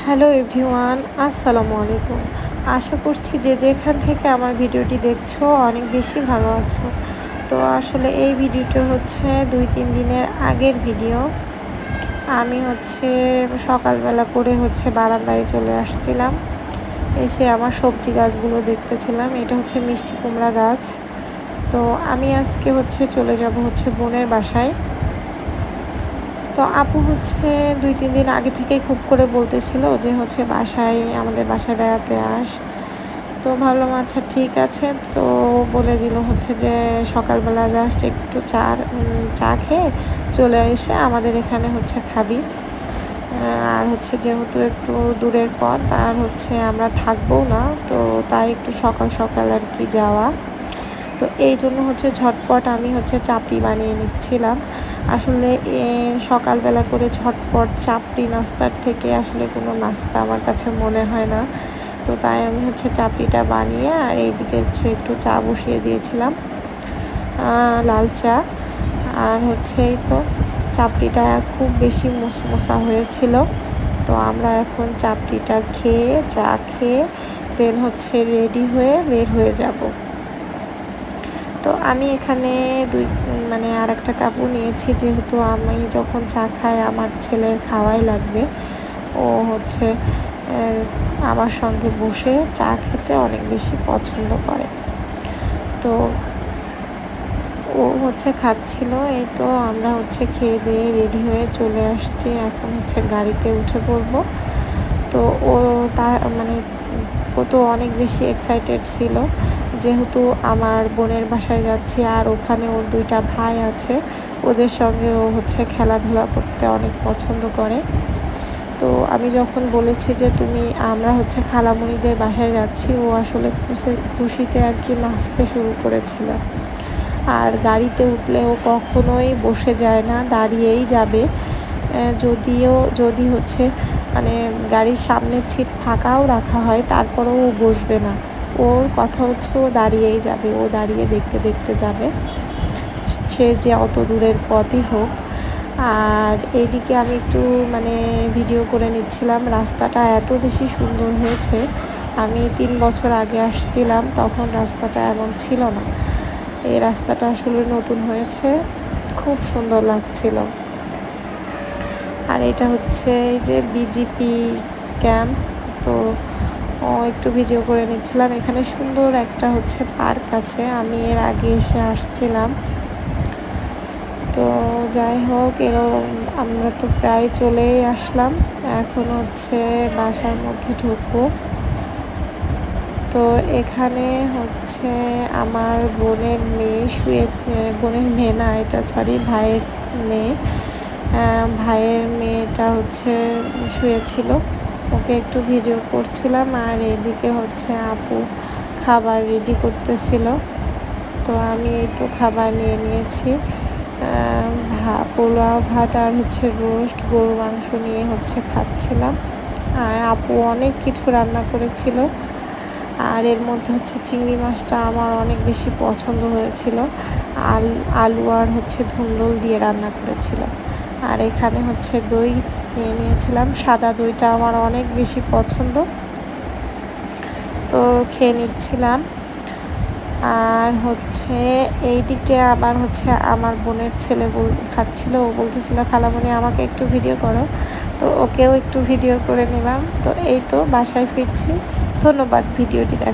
Hello everyone, আসসালামু আলাইকুম। আশা করছি যে যেখান থেকে আমার ভিডিওটি দেখছো অনেক বেশি ভালো আছো। তো আসলে এই ভিডিওটা হচ্ছে 2-3 দিনের আগের ভিডিও। আমি সকালবেলা করে বারান্দায় চলে আসছিলাম, এসে আমার সবজি গাছগুলো দেখতেছিলাম। এটা হচ্ছে মিষ্টি কুমড়া গাছ। তো আমি আজকে চলে যাব বোনের বাসায়। তো আপু 2-3 দিন আগে থেকেই খুব করে বলতেছিল যে আমাদের বাসায় বেড়াতে আস। তো ভাবলাম আচ্ছা ঠিক আছে। তো বলে দিল যে সকালবেলা জাস্ট একটু চা খেয়ে চলে এসে আমাদের এখানে খাবি। আর যেহেতু একটু দূরের পথ আর আমরা থাকবো না, তো তাই একটু সকাল সকাল আর কি যাওয়া। তো এই জন্য ঝটপট আমি চাপড়ি বানিয়ে নিচ্ছিলাম। আসলে সকালবেলা করে ঝটপট চাপড়ি নাস্তার থেকে আসলে কোনো নাস্তা আমার কাছে মনে হয় না। তো তাই আমি চাপড়িটা বানিয়ে আর এইদিকে একটু চা বসিয়ে দিয়েছিলাম, লাল চা। আর এই তো চাপড়িটা খুব বেশি মশমশা হয়েছিল। তো আমরা এখন চাপড়িটা খেয়ে চা খেয়ে দেন রেডি হয়ে বের হয়ে যাব। তো আমি এখানে আর একটা কাপড় নিয়েছি, যেহেতু আমি যখন চা খাই আমার ছেলের খাওয়াই লাগবে। ও আমার সঙ্গে বসে চা খেতে অনেক বেশি পছন্দ করে। তো ও খাচ্ছিল। এই তো আমরা খেয়ে দিয়ে রেডি হয়ে চলে আসছি। এখন গাড়িতে উঠে পড়বো। তো ও ও তো অনেক বেশি এক্সাইটেড ছিল, যেহেতু আমার বোনের বাসায় যাচ্ছি আর ওখানে ওর 2টা ভাই আছে। ওদের সঙ্গে ও খেলাধুলা করতে অনেক পছন্দ করে। তো আমি যখন বলেছি যে আমরা খালামণিদের বাসায় যাচ্ছি, ও আসলে খুশিতে আর কি নাচতে শুরু করেছিল। আর গাড়িতে উঠলে ও কখনোই বসে যায় না, দাঁড়িয়েই যাবে। যদি গাড়ির সামনের সিট ফাঁকাও রাখা হয়, তারপরেও ও বসবে না। ওর কথা ও দাঁড়িয়েই যাবে, ও দাঁড়িয়ে দেখতে দেখতে যাবে, সে যে অত দূরের পথই হোক। আর এইদিকে আমি একটু ভিডিও করে নিচ্ছিলাম। রাস্তাটা এত বেশি সুন্দর হয়েছে। আমি 3 বছর আগে আসছিলাম, তখন রাস্তাটা এমন ছিল না। এই রাস্তাটা আসলে নতুন হয়েছে, খুব সুন্দর লাগছিল। আর এটা এই যে বিজিপি ক্যাম্প। তো একটু ভিডিও করে নিচ্ছিলাম। এখানে সুন্দর একটা পার্ক আছে, আমি এর আগে এসে আসছিলাম। তো যাই হোক, আমরা তো প্রায় চলেই আসলাম। এখন বাসার মধ্যে ঢুকবো। তো এখানে আমার বোনের মেয়ে না, এটা ভাইয়ের মেয়ে। ভাইয়ের মেয়েটা শুয়েছিল, ওকে একটু ভিডিও করছিলাম। আর এদিকে আপু খাবার রেডি করতেছিল। তো আমি এই তো খাবার নিয়ে নিয়েছি, পোলাও ভাত আর রোস্ট গরু মাংস নিয়ে খাচ্ছিলাম। আর আপু অনেক কিছু রান্না করেছিল। আর এর মধ্যে চিংড়ি মাছটা আমার অনেক বেশি পছন্দ হয়েছিল। আলু আর ধুন্দুল দিয়ে রান্না করেছিল। আর এখানে দই নিয়ে নিয়েছিলাম, সাদা দইটা আমার অনেক বেশি পছন্দ। তো খেয়ে নিচ্ছিলাম। আর এইদিকে আবার আমার বোনের ছেলে খাচ্ছিল। ও বলতেছিল খালামণি আমাকে একটু ভিডিও করো। তো ওকেও একটু ভিডিও করে নিলাম। তো এই তো বাসায় ফিরছি। ধন্যবাদ ভিডিওটি দেখার।